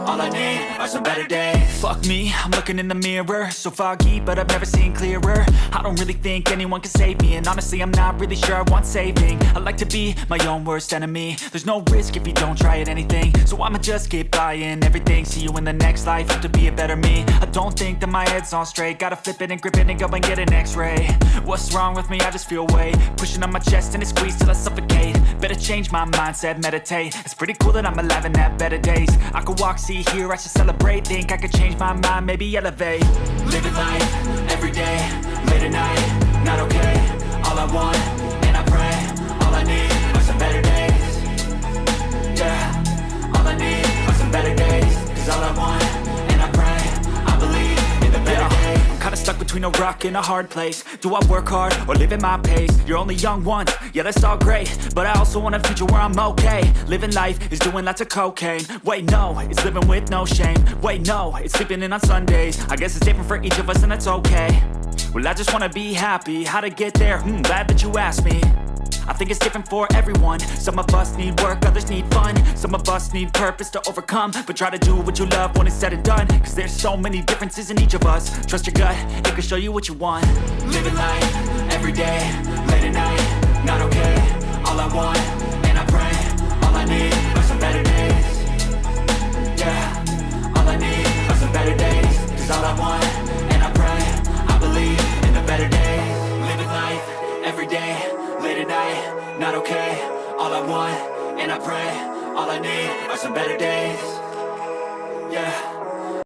all I need are some better days. Fuck me, I'm looking in the mirror, so foggy, but I've never seen clearer. I don't really think anyone can save me, and honestly I'm not really sure I want saving. I like to be my own worst enemy. There's no risk if you don't try at anything, so I'ma just keep buying everything. See you in the next life, have to be a better me. I don't think that my head's on straight, gotta flip it and grip it and go and get an x-ray. What's wrong with me? I just feel weight pushing on my chest and it squeezes till I suffocate. Better change my mindset, meditate. It's pretty cool that I'm alive and have better days. I could walk, see, hear, I should celebrate. Think I could change my mind, maybe elevate. Living life, everyday, late at night, not okay. All I want, and I pray, all I need are some better days. Yeah, all I need are some better days. Cause all I want, and I pray, I believe in the better days. I'm kinda stuck between a rock and a hard place. Do I work hard or live at my pace? You're only young once, yeah that's all great, but I also want a future where I'm okay. Living life is doing lots of cocaine. Wait no, it's living with no shame. Wait no, it's sleeping in on Sundays. I guess it's different for each of us and that's okay. Well I just wanna be happy, how to get there? Glad that you asked me. I think it's different for everyone. Some of us need work, others need fun. Some of us need purpose to overcome. But try to do what you love when it's said and done. Cause there's so many differences in each of us. Trust your gut, it can show you what you want. Living life, everyday, late at night, not okay. All I want, and I pray, all I need are some better days. Yeah, all I need are some better days. Cause all I want, and I pray, I believe in the better days. Living life, everyday, late at night, not okay. All I want, and I pray, all I need are some better days. Yeah.